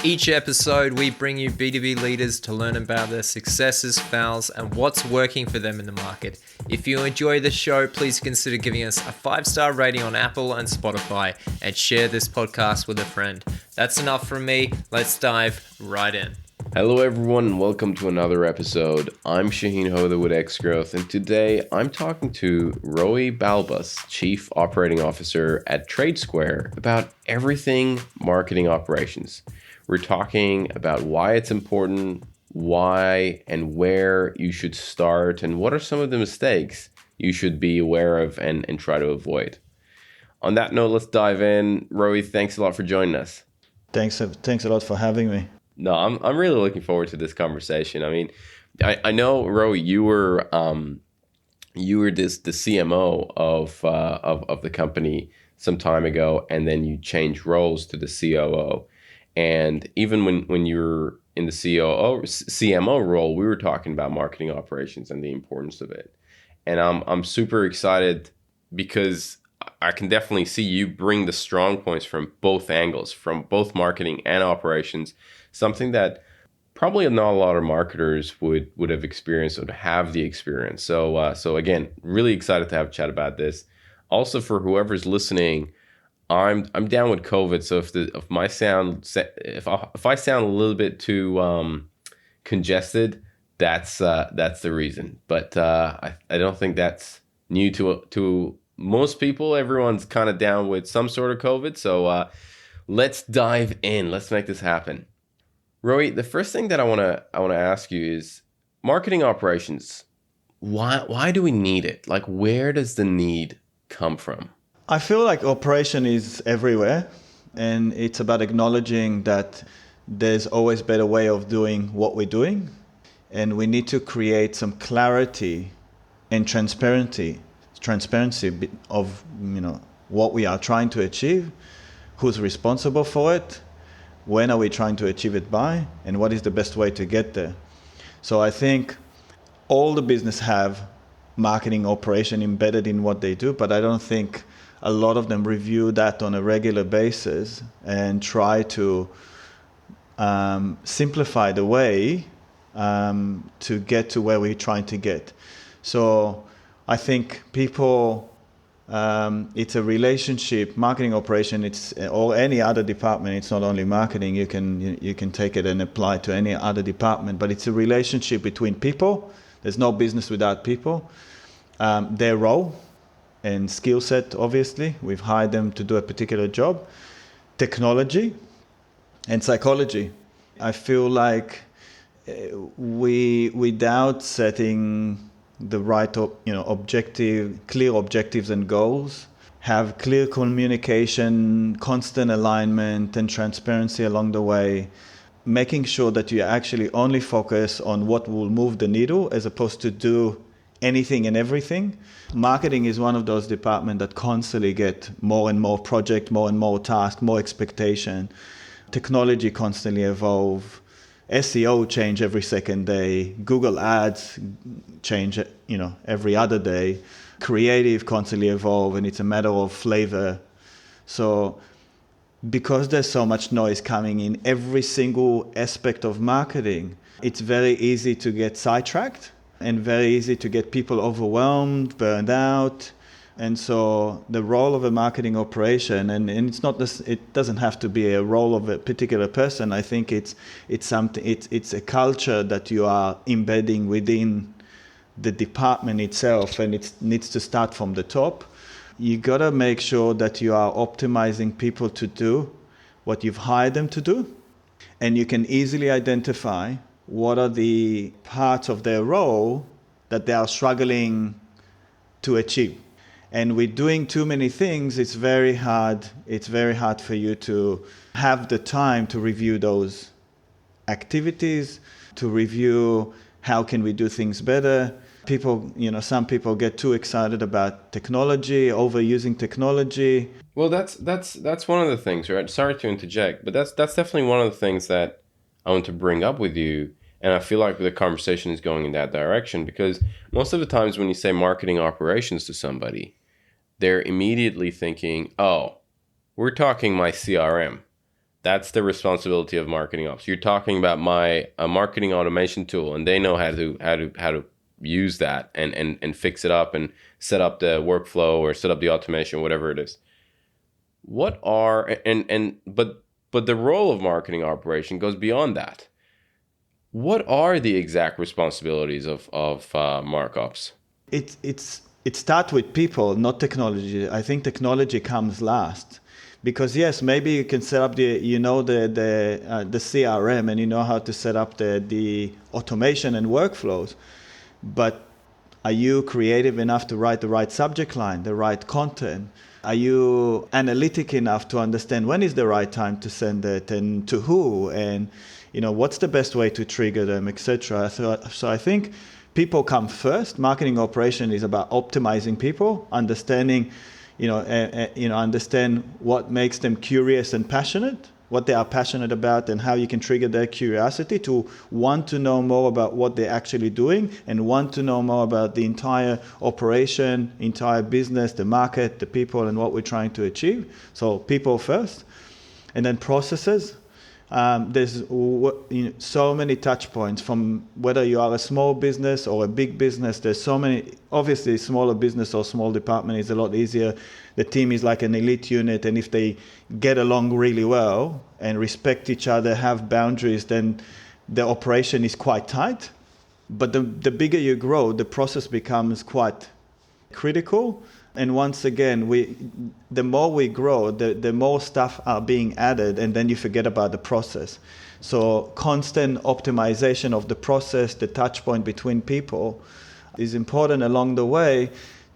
Each episode, we bring you B2B leaders to learn about their successes, fails, and what's working for them in the market. If you enjoy the show, please consider giving us a 5-star rating on Apple and Spotify and share this podcast with a friend. That's enough from me. Let's dive right in. Hello everyone and welcome to another episode. I'm Shahin with X-Growth, and today I'm talking to Roey Balbus, Chief Operating Officer at TradeSquare, about everything marketing operations. We're talking about why it's important, why and where you should start, and what are some of the mistakes you should be aware of and try to avoid. On that note, let's dive in. Roey, thanks a lot for joining us. Thanks a lot for having me. No, I'm really looking forward to this conversation. I mean, I know, Roey, you were the CMO of the company some time ago, and then you changed roles to the COO. And even when you were in the CMO role, we were talking about marketing operations and the importance of it. And I'm super excited because I can definitely see you bring the strong points from both angles, from both marketing and operations, something that probably not a lot of marketers would have experienced or have the experience. So again, really excited to have a chat about this. Also, for whoever's listening, I'm down with COVID, so if I sound a little bit too congested, that's the reason. But I don't think that's new to most people. Everyone's kind of down with some sort of COVID. So let's dive in. Let's make this happen. Roey, the first thing that I wanna ask you is marketing operations. Why do we need it? Like, where does the need come from? I feel like operation is everywhere, and it's about acknowledging that there's always a better way of doing what we're doing, and we need to create some clarity and transparency of what we are trying to achieve, who's responsible for it, when are we trying to achieve it by, and what is the best way to get there. So I think all the business have marketing operation embedded in what they do, but I don't think a lot of them review that on a regular basis and try to simplify the way to get to where we're trying to get. So I think people, it's a relationship, marketing operation, or any other department. It's not only marketing. You can take it and apply it to any other department, but it's a relationship between people. There's no business without people. Their role and skill set, obviously. We've hired them to do a particular job. Technology and psychology. I feel like without setting the right, clear objectives and goals, have clear communication, constant alignment and transparency along the way, making sure that you actually only focus on what will move the needle as opposed to do anything and everything. Marketing is one of those departments that constantly get more and more project, more and more task, more expectation. Technology constantly evolve. SEO change every second day. Google ads change, every other day. Creative constantly evolve, and it's a matter of flavor. So because there's so much noise coming in every single aspect of marketing, it's very easy to get sidetracked and very easy to get people overwhelmed, burned out. And so the role of a marketing operation, and it's not this, it doesn't have to be a role of a particular person. I think it's a culture that you are embedding within the department itself, and it needs to start from the top. You gotta make sure that you are optimizing people to do what you've hired them to do, and you can easily identify what are the parts of their role that they are struggling to achieve. And with doing too many things, it's very hard for you to have the time to review those activities, to review how can we do things better. Some people get too excited about technology, overusing technology. Well, that's one of the things, right? Sorry to interject, but that's definitely one of the things that I want to bring up with you. And I feel like the conversation is going in that direction, because most of the times when you say marketing operations to somebody, they're immediately thinking, oh, we're talking my CRM. That's the responsibility of marketing ops. You're talking about a marketing automation tool, and they know how to use that and fix it up and set up the workflow or set up the automation, whatever it is. What are but the role of marketing operation goes beyond that. What are the exact responsibilities of markups? It starts with people, not technology. I think technology comes last, because yes, maybe you can set up the CRM, and you know how to set up the automation and workflows, but are you creative enough to write the right subject line, the right content? Are you analytic enough to understand when is the right time to send it and to who, and what's the best way to trigger them, etc. So I think people come first. Marketing operation is about optimizing people, understanding, understand what makes them curious and passionate, what they are passionate about, and how you can trigger their curiosity to want to know more about what they're actually doing and want to know more about the entire operation, entire business, the market, the people, and what we're trying to achieve. So people first, and then processes. There's so many touch points, from whether you are a small business or a big business. There's so many. Obviously, smaller business or small department is a lot easier. The team is like an elite unit, and if they get along really well and respect each other, have boundaries, then the operation is quite tight. But the bigger you grow, the process becomes quite critical. And once again, the more we grow, the more stuff are being added, and then you forget about the process. So constant optimization of the process, the touch point between people, is important along the way.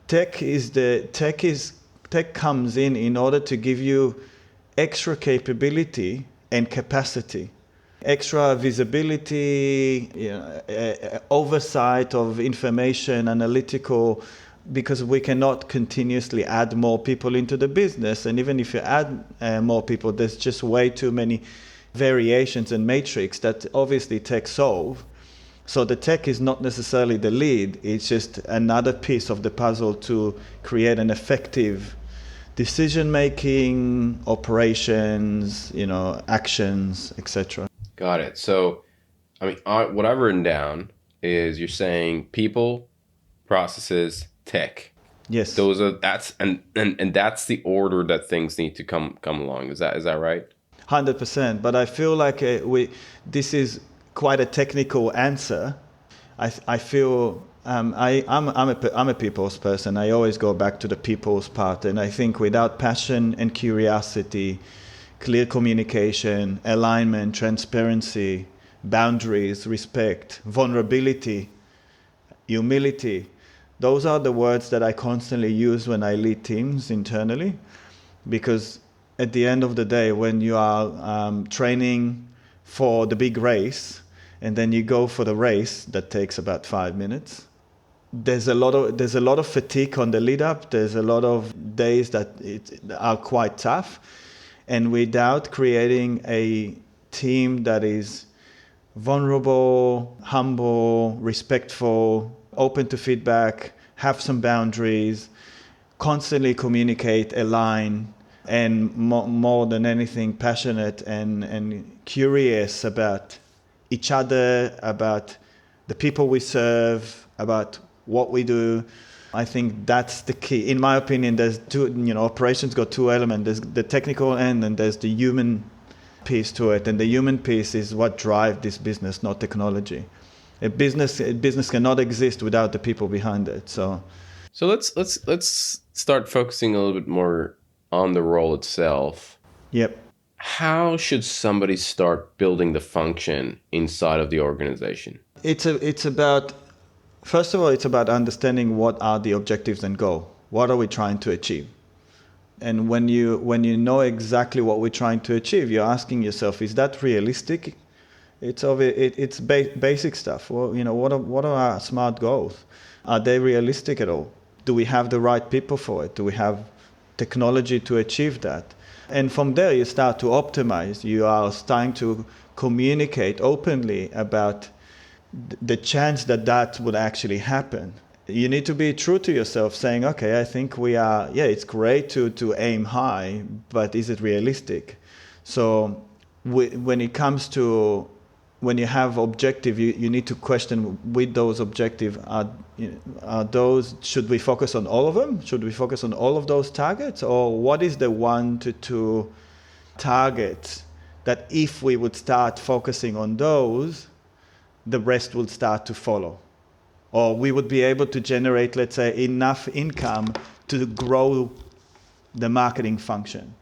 Tech comes in order to give you extra capability and capacity, extra visibility, oversight of information, analytical, because we cannot continuously add more people into the business. And even if you add more people, there's just way too many variations and matrix that obviously tech solve. So the tech is not necessarily the lead. It's just another piece of the puzzle to create an effective decision-making, operations, actions, etc. Got it. So, what I've written down is you're saying people, processes, tech. Yes. That's the order that things need to come along. Is that right? 100%. But I feel like this is quite a technical answer. I feel I'm a people's person. I always go back to the people's part, and I think without passion and curiosity, clear communication, alignment, transparency, boundaries, respect, vulnerability, humility, those are the words that I constantly use when I lead teams internally, because at the end of the day, when you are training for the big race, and then you go for the race that takes about 5 minutes, there's a lot of fatigue on the lead up. There's a lot of days that are quite tough, and without creating a team that is vulnerable, humble, respectful, open to feedback, have some boundaries, constantly communicate, align, and more than anything, passionate and curious about each other, about the people we serve, about what we do. I think that's the key. In my opinion, there's operations got two elements. There's the technical end, and there's the human piece to it. And the human piece is what drives this business, not technology. A business cannot exist without the people behind it. So let's start focusing a little bit more on the role itself. Yep. How should somebody start building the function inside of the organization? It's about, first of all, it's about understanding what are the objectives and goal. What are we trying to achieve? And when you know exactly what we're trying to achieve, you're asking yourself, is that realistic? It's basic stuff. Well, what are our SMART goals? Are they realistic at all? Do we have the right people for it? Do we have technology to achieve that? And from there, you start to optimize. You are starting to communicate openly about the chance that would actually happen. You need to be true to yourself, saying, okay, I think it's great to aim high, but is it realistic? So when it comes to when you have objective, you need to question with those objective, are those, should we focus on all of them? Should we focus on all of those targets? Or what is the 1 to 2 targets that if we would start focusing on those, the rest will start to follow? Or we would be able to generate, let's say, enough income to grow the marketing function.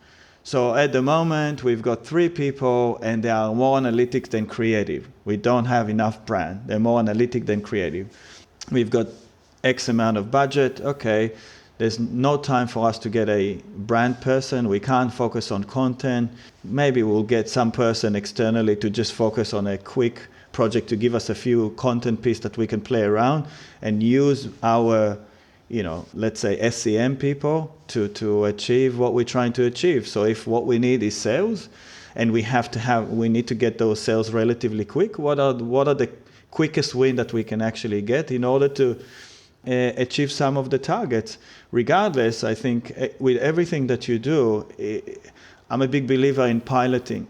So at the moment, we've got 3 people and they are more analytic than creative. We don't have enough brand. They're more analytic than creative. We've got X amount of budget. Okay, there's no time for us to get a brand person. We can't focus on content. Maybe we'll get some person externally to just focus on a quick project to give us a few content pieces that we can play around and use our, let's say SCM people to achieve what we're trying to achieve. So if what we need is sales and we need to get those sales relatively quick, what are the quickest win that we can actually get in order to achieve some of the targets? Regardless, I think with everything that you do, I'm a big believer in piloting,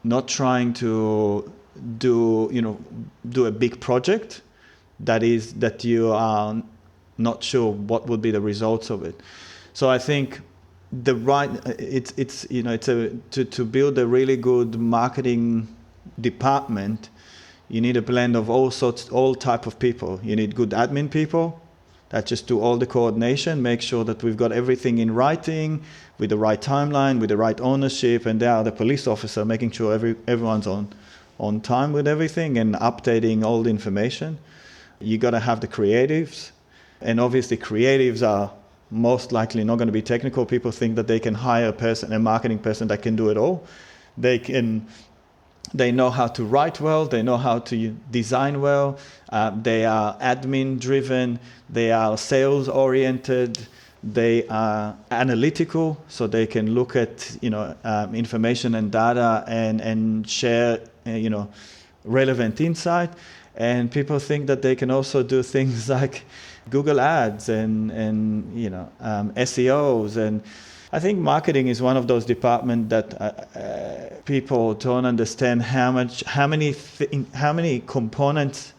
not trying to do a big project that you are not sure what would be the results of it. So I think to build a really good marketing department, you need a blend of all type of people. You need good admin people that just do all the coordination, make sure that we've got everything in writing, with the right timeline, with the right ownership, and they are the police officer making sure everyone's on time with everything and updating all the information. You got to have the creatives, and obviously creatives are most likely not going to be technical. People think that they can hire a marketing person that can do it all. They know how to write well, they know how to design well, they are admin driven, they are sales oriented, they are analytical, so they can look at information and data and share relevant insight. And people think that they can also do things like Google Ads and SEOs. And I think marketing is one of those departments that people don't understand how many components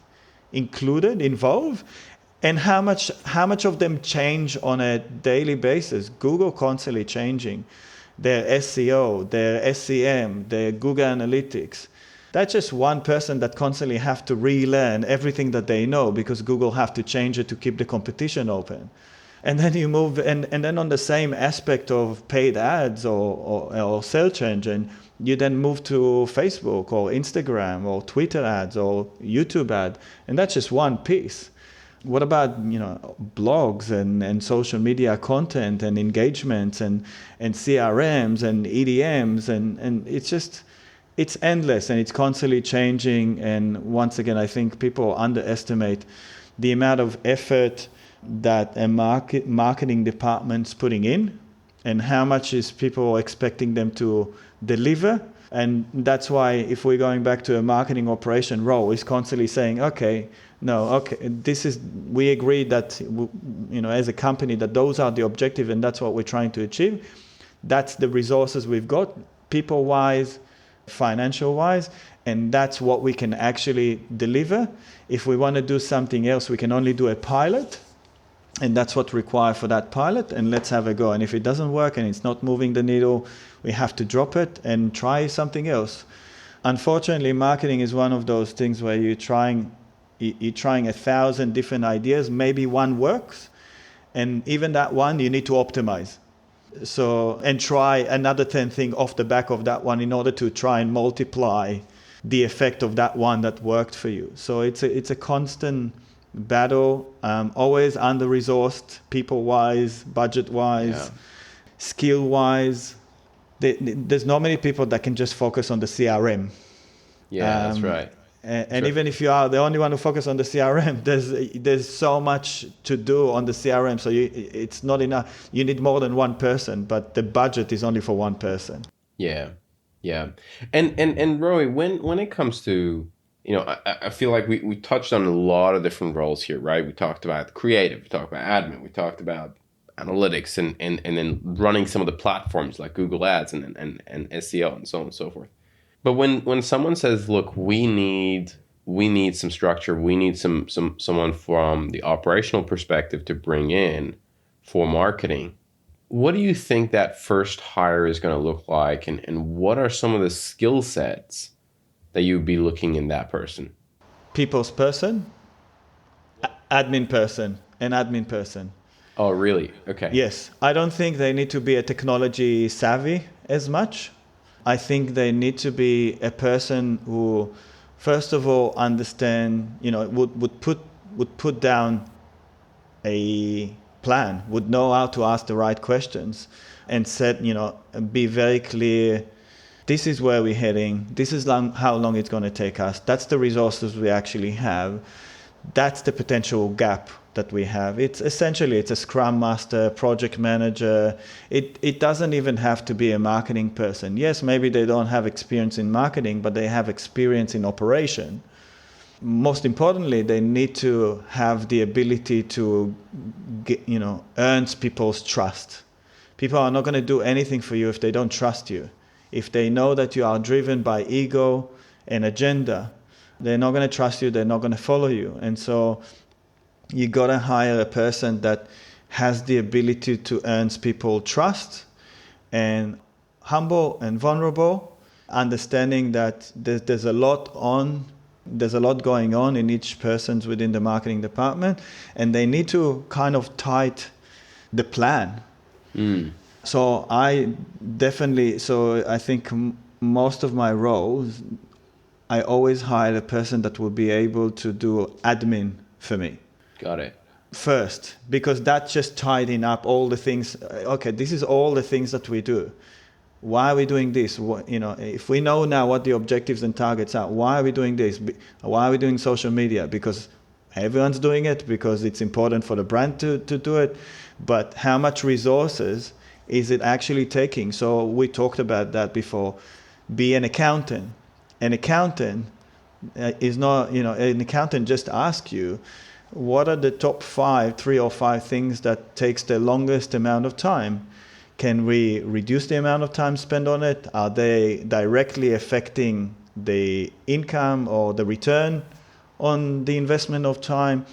involved, and how much of them change on a daily basis. Google constantly changing their SEO, their SEM, their Google Analytics. That's just one person that constantly have to relearn everything that they know, because Google have to change it to keep the competition open. And then you move, and then on the same aspect of paid ads or search engine, you then move to Facebook or Instagram or Twitter ads or YouTube ad, and that's just one piece. What about blogs and social media content and engagements and CRMs and EDMs and it's endless and it's constantly changing. And once again, I think people underestimate the amount of effort that a marketing department's putting in and how much is people expecting them to deliver. And that's why if we're going back to a marketing operation role, is constantly saying, we agree that, as a company, that those are the objective and that's what we're trying to achieve. That's the resources we've got, people-wise, financial-wise, and that's what we can actually deliver. If we want to do something else, we can only do a pilot, and that's what's required for that pilot, and let's have a go. And if it doesn't work and it's not moving the needle, we have to drop it and try something else. Unfortunately, marketing is one of those things where you're trying 1,000 different ideas, maybe one works, and even that one you need to optimize. So, and try another 10 things off the back of that one in order to try and multiply the effect of that one that worked for you. So it's a constant battle, always under-resourced, people-wise, budget-wise, skill-wise. There's not many people that can just focus on the CRM. Yeah, that's right. And sure. Even if you are the only one who focuses on the CRM, there's so much to do on the CRM. So it's not enough. You need more than one person, but the budget is only for one person. Yeah. And Roey, when it comes to, I feel like we touched on a lot of different roles here, right? We talked about creative, we talked about admin, we talked about analytics, and then running some of the platforms like Google Ads and SEO and so on and so forth. But when someone says, look, we need some structure, we need someone from the operational perspective to bring in for marketing, what do you think that first hire is going to look like, and what are some of the skill sets that you'd be looking in that person? People's person, admin person, and admin person. Oh, really? Okay. Yes, I don't think they need to be a technology savvy as much. I think they need to be a person who, first of all, understand, would put down a plan, would know how to ask the right questions, and be very clear. This is where we're heading. This is how long it's going to take us. That's the resources we actually have. That's the potential gap that we have. It's a scrum master, project manager. It doesn't even have to be a marketing person. Yes, maybe they don't have experience in marketing, but they have experience in operation. Most importantly, they need to have the ability to earn people's trust. People are not going to do anything for you if they don't trust you. If they know that you are driven by ego and agenda, they're not going to trust you, they're not going to follow you. And so you got to hire a person that has the ability to earn people's trust, and humble and vulnerable, understanding that there's a lot going on in each person's within the marketing department, and they need to kind of tight the plan. So I think most of my roles, I always hire a person that will be able to do admin for me. Got it. First, because that just tidying up all the things. Okay, this is all the things that we do. Why are we doing this? If we know now what the objectives and targets are, why are we doing this? Why are we doing social media? Because everyone's doing it, because it's important for the brand to do it. But how much resources is it actually taking? So we talked about that before. Be an accountant. An accountant is not, an accountant just asks you, what are the top 3 or 5 things that takes the longest amount of time? Can we reduce the amount of time spent on it? Are they directly affecting the income or the return on the investment of time?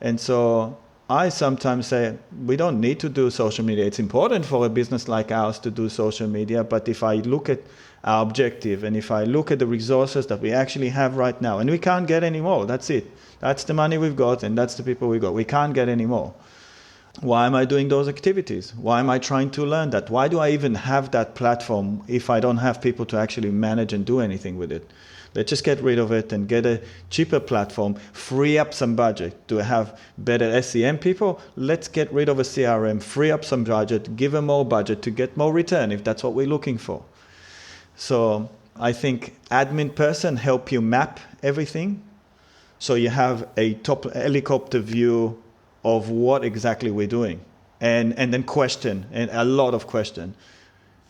And so I sometimes say, we don't need to do social media. It's important for a business like ours to do social media. But if I look at our objective, and if I look at the resources that we actually have right now, and we can't get any more, that's it. That's the money we've got, and that's the people we got. We can't get any more. Why am I doing those activities? Why am I trying to learn that? Why do I even have that platform if I don't have people to actually manage and do anything with it? Let's just get rid of it and get a cheaper platform, free up some budget to have better SEM people. Let's get rid of a CRM, free up some budget, give them more budget to get more return if that's what we're looking for. So I think admin person help you map everything. So you have a top helicopter view of what exactly we're doing, and then question, and a lot of question.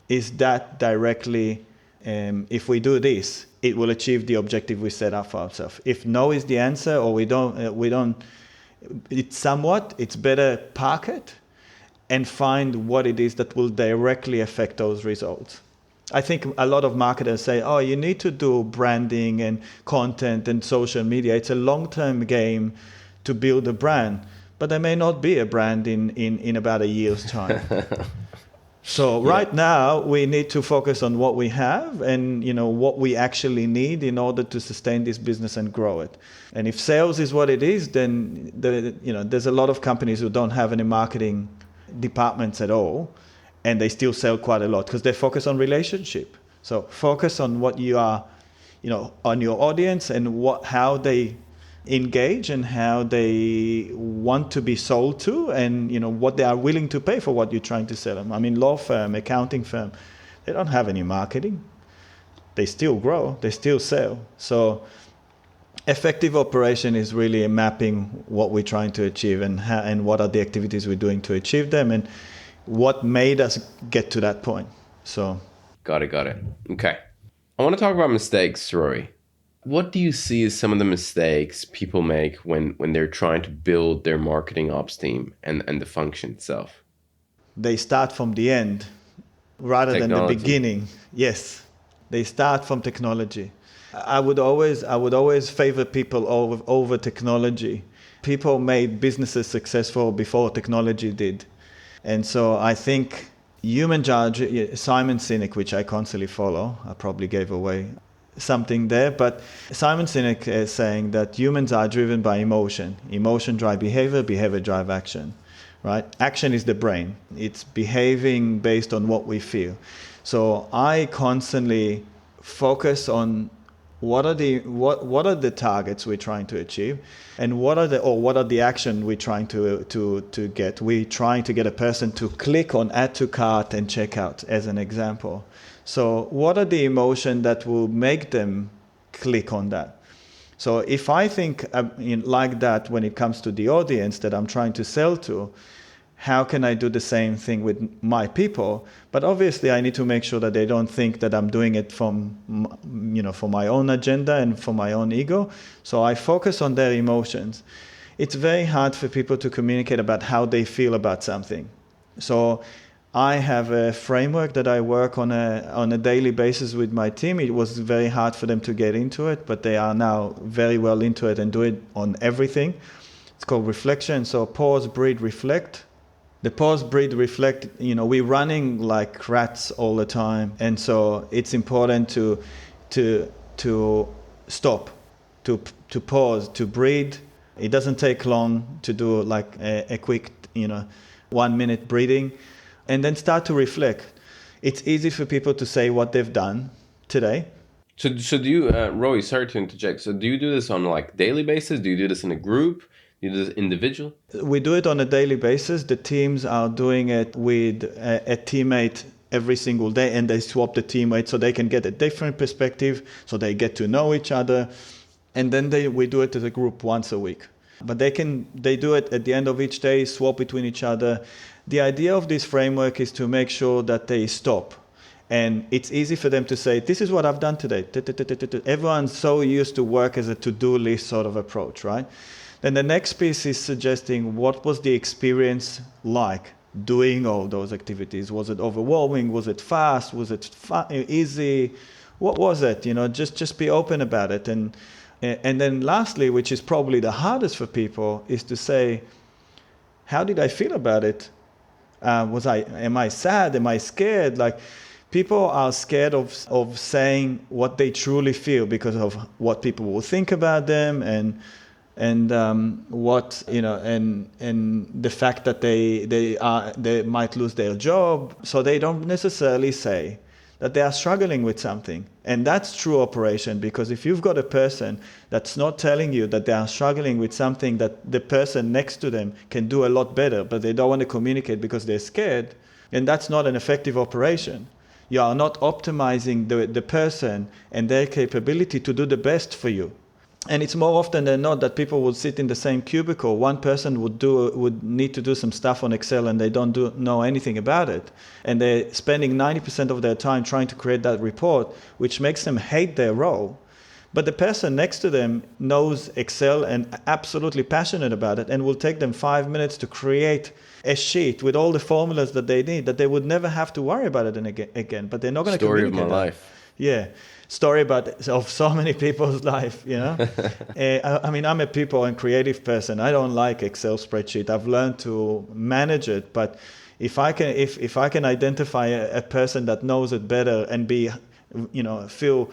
Is that directly, if we do this, it will achieve the objective we set up for ourselves? If no is the answer, or we don't, it's better park it and find what it is that will directly affect those results. I think a lot of marketers say, oh, you need to do branding and content and social media. It's a long-term game to build a brand, but there may not be a brand in about a year's time. So right now we need to focus on what we have and what we actually need in order to sustain this business and grow it. And if sales is what it is, then there's a lot of companies who don't have any marketing departments at all, and they still sell quite a lot because they focus on relationship. So focus on what you are, on your audience and how they engage and how they want to be sold to, and what they are willing to pay for what you're trying to sell them. I mean, law firm, accounting firm, they don't have any marketing. They still grow, they still sell. So effective operation is really mapping what we're trying to achieve and what are the activities we're doing to achieve them and what made us get to that point. So got it. Okay. I want to talk about mistakes, Roey. What do you see as some of the mistakes people make when they're trying to build their marketing ops team and the function itself? They start from the end rather than the beginning. Yes. They start from technology. I would always favor people over technology. People made businesses successful before technology did. And so I think Simon Sinek, which I constantly follow, I probably gave away something there, but Simon Sinek is saying that humans are driven by emotion. Emotion drive behavior, behavior drive action, right? Action is the brain. It's behaving based on what we feel. So I constantly focus on what are the targets we're trying to achieve, and what are the action we're trying to get. We're trying to get a person to click on add to cart and check out, as an example. So what are the emotion that will make them click on that? So if I think like that when it comes to the audience that I'm trying to sell to, how can I do the same thing with my people? But obviously I need to make sure that they don't think that I'm doing it for my own agenda and for my own ego. So I focus on their emotions. It's very hard for people to communicate about how they feel about something. So I have a framework that I work on a daily basis with my team. It was very hard for them to get into it, but they are now very well into it and do it on everything. It's called reflection. So pause, breathe, reflect. The pause, breathe, reflect, we're running like rats all the time. And so it's important to stop, to pause, to breathe. It doesn't take long to do like a quick, 1 minute breathing, and then start to reflect. It's easy for people to say what they've done today. So do you, Roey, sorry to interject. So do you do this on like daily basis? Do you do this in a group? You do this individual? We do it on a daily basis. The teams are doing it with a teammate every single day, and they swap the teammate so they can get a different perspective, so they get to know each other. And then we do it as a group once a week. But they do it at the end of each day, swap between each other. The idea of this framework is to make sure that they stop. And it's easy for them to say, this is what I've done today. Everyone's so used to work as a to-do list sort of approach, right? Then the next piece is suggesting what was the experience like doing all those activities. Was it overwhelming? Was it fast? Was it easy? What was it? Just be open about it. And then lastly, which is probably the hardest for people, is to say, how did I feel about it? Am I sad? Am I scared? Like, people are scared of saying what they truly feel because of what people will think about them, and the fact that they might lose their job. So they don't necessarily say that they are struggling with something. And that's true operation, because if you've got a person that's not telling you that they are struggling with something that the person next to them can do a lot better, but they don't want to communicate because they're scared, then that's not an effective operation. You are not optimizing the person and their capability to do the best for you. And it's more often than not that people would sit in the same cubicle. One person would need to do some stuff on Excel and they don't know anything about it. And they're spending 90% of their time trying to create that report, which makes them hate their role. But the person next to them knows Excel and absolutely passionate about it, and will take them 5 minutes to create a sheet with all the formulas that they need, that they would never have to worry about it again. But they're not going to communicate. Story of my life. Yeah. Story of so many people's life, I'm a people and creative person. I don't like Excel spreadsheet. I've learned to manage it, but if I can identify a person that knows it better and feel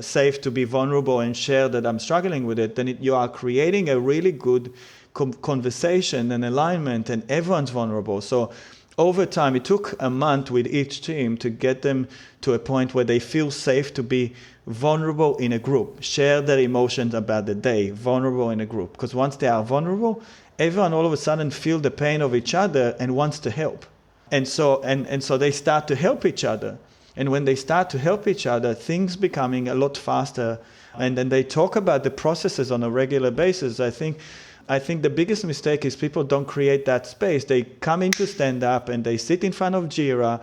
safe to be vulnerable and share that I'm struggling with it, then you are creating a really good conversation and alignment, and everyone's vulnerable. So over time, it took a month with each team to get them to a point where they feel safe to be vulnerable in a group, share their emotions about the day, vulnerable in a group. Because once they are vulnerable, everyone all of a sudden feel the pain of each other and wants to help. And so they start to help each other. And when they start to help each other, things becoming a lot faster. And then they talk about the processes on a regular basis. I think the biggest mistake is people don't create that space. They come into stand up and they sit in front of Jira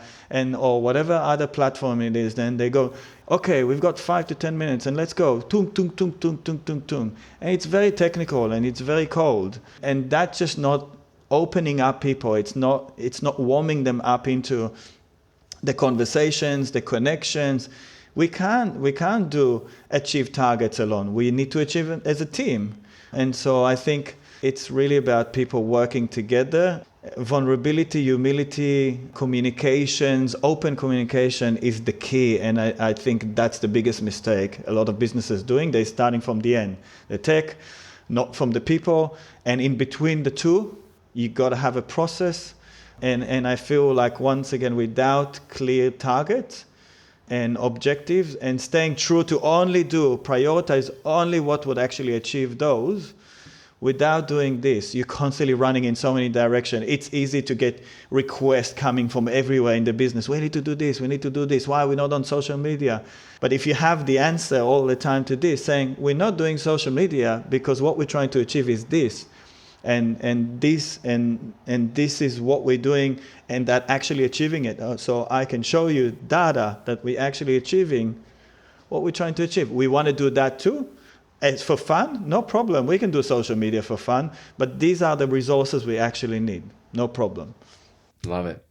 or whatever other platform it is. Then they go, okay, we've got 5 to 10 minutes and let's go. Tung, tung, tung, tung, tung, tung, tung. And it's very technical and it's very cold. And that's just not opening up people. It's not warming them up into the conversations, the connections. We can't achieve targets alone. We need to achieve it as a team. And so I think it's really about people working together. Vulnerability, humility, communications, open communication is the key. And I think that's the biggest mistake a lot of businesses doing. They're starting from the end, the tech, not from the people. And in between the two, you got to have a process. And I feel like, once again, without clear targets and objectives and staying true to prioritize only what would actually achieve those, without doing this, you're constantly running in so many directions. It's easy to get requests coming from everywhere in the business. We need to do this. We need to do this. Why are we not on social media? But if you have the answer all the time to this, saying we're not doing social media because what we're trying to achieve is this, and this is what we're doing, and that actually achieving it. So I can show you data that we're actually achieving what we're trying to achieve. We want to do that too. It's for fun, no problem. We can do social media for fun, but these are the resources we actually need. No problem. Love it.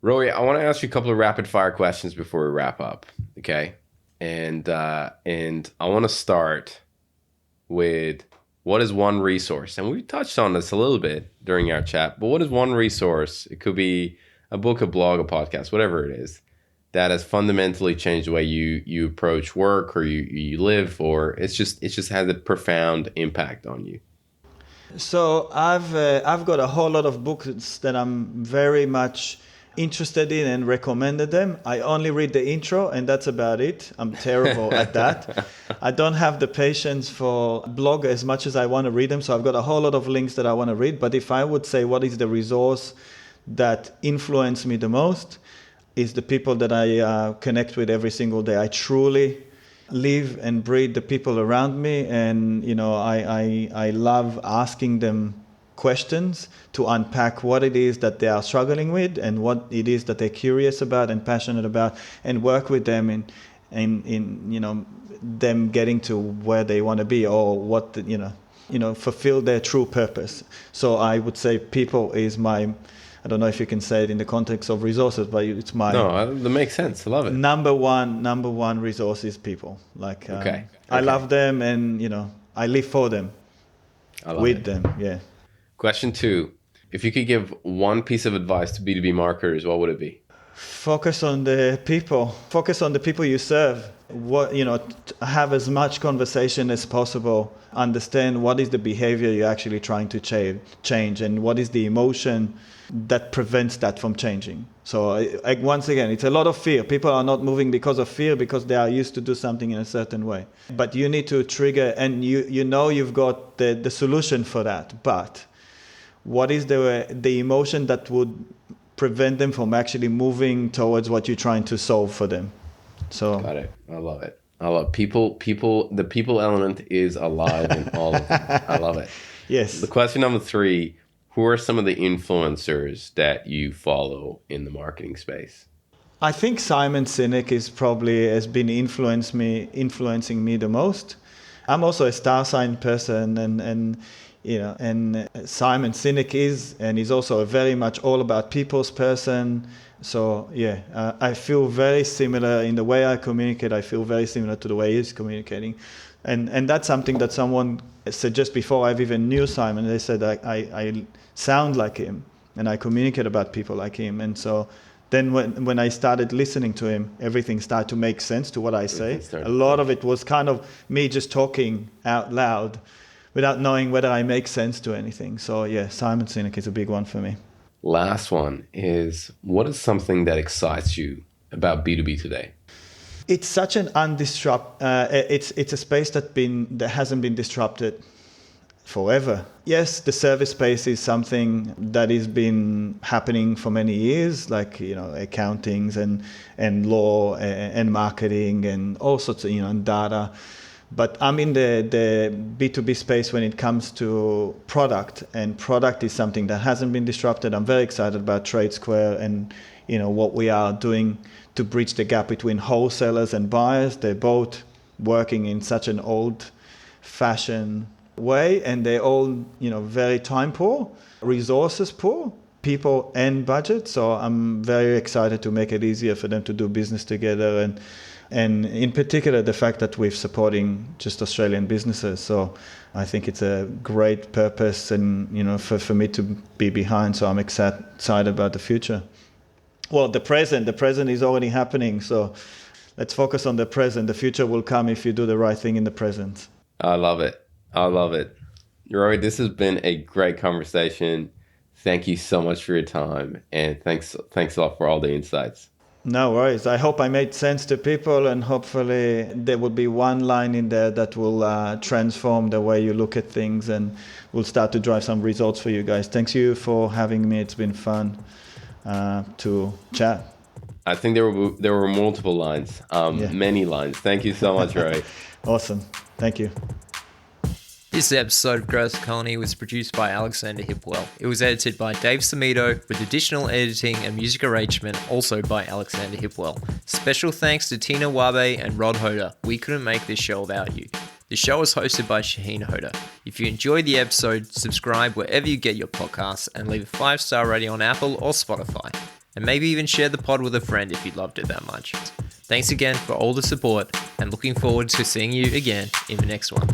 Roey, I want to ask you a couple of rapid fire questions before we wrap up. Okay. And I want to start with, what is one resource? And we touched on this a little bit during our chat, but what is one resource? It could be a book, a blog, a podcast, whatever it is, that has fundamentally changed the way you approach work, or you live, or it's just had a profound impact on you. So I've got a whole lot of books that I'm very much interested in and recommended them. I only read the intro, and that's about it. I'm terrible at that. I don't have the patience for blog as much as I want to read them. So I've got a whole lot of links that I want to read. But if I would say what is the resource that influenced me the most, is the people that I connect with every single day. I truly live and breathe the people around me, and I love asking them questions to unpack what it is that they are struggling with and what it is that they're curious about and passionate about, and work with them in them getting to where they want to be, or what fulfill their true purpose. So I would say people is my, I don't know if you can say it in the context of resources, but it's my... No, that makes sense. I love it. Number one resource is people. Okay. I love them, and I live for them, with them. Yeah. Question 2: if you could give one piece of advice to B2B marketers, what would it be? Focus on the people. Focus on the people you serve. Have as much conversation as possible. Understand what is the behavior you're actually trying to change, and what is the emotion that prevents that from changing. So once again, it's a lot of fear. People are not moving because of fear, because they are used to do something in a certain way. But you need to trigger, and you've got the solution for that. But what is the emotion that would prevent them from actually moving towards what you're trying to solve for them? So got it. I love it. I love people. The people element is alive in all of them. I love it. Yes. The question number 3: who are some of the influencers that you follow in the marketing space? I think Simon Sinek has been influencing me the most. I'm also a star sign person, and Simon Sinek is also very much all about people's person. So I feel very similar in the way I communicate. I feel very similar to the way he's communicating, and that's something that someone said just before I've even knew Simon. They said I sound like him, and I communicate about people like him. And so then when I started listening to him, everything started to make sense to what I say. A lot of it was kind of me just talking out loud without knowing whether I make sense to anything. So Simon Sinek is a big one for me. Last one is, what is something that excites you about B2B today? It's such an it's a space that hasn't been disrupted forever. Yes, the service space is something that has been happening for many years, like accountings and law and marketing and all sorts of and data. But I'm in the B2B space when it comes to product, and product is something that hasn't been disrupted. I'm very excited about TradeSquare and what we are doing to bridge the gap between wholesalers and buyers. They're both working in such an old-fashioned way, and they're all very time poor, resources poor, people and budget. So I'm very excited to make it easier for them to do business together, and And in particular, the fact that we're supporting just Australian businesses. So I think it's a great purpose and, for me to be behind. So I'm excited about the future. Well, the present is already happening. So let's focus on the present. The future will come if you do the right thing in the present. I love it. Roey, this has been a great conversation. Thank you so much for your time. And thanks a lot for all the insights. No worries. I hope I made sense to people, and hopefully there will be one line in there that will transform the way you look at things and will start to drive some results for you guys. Thanks you for having me. It's been fun to chat. I think there were multiple lines, many lines. Thank you so much, Roey. Awesome. Thank you. This episode of Growth Colony was produced by Alexander Hipwell. It was edited by Dave Samito, with additional editing and music arrangement also by Alexander Hipwell. Special thanks to Tina Wabe and Rod Hoda. We couldn't make this show without you. The show was hosted by Shahin Hoda. If you enjoyed the episode, subscribe wherever you get your podcasts and leave a 5-star rating on Apple or Spotify. And maybe even share the pod with a friend if you loved it that much. Thanks again for all the support, and looking forward to seeing you again in the next one.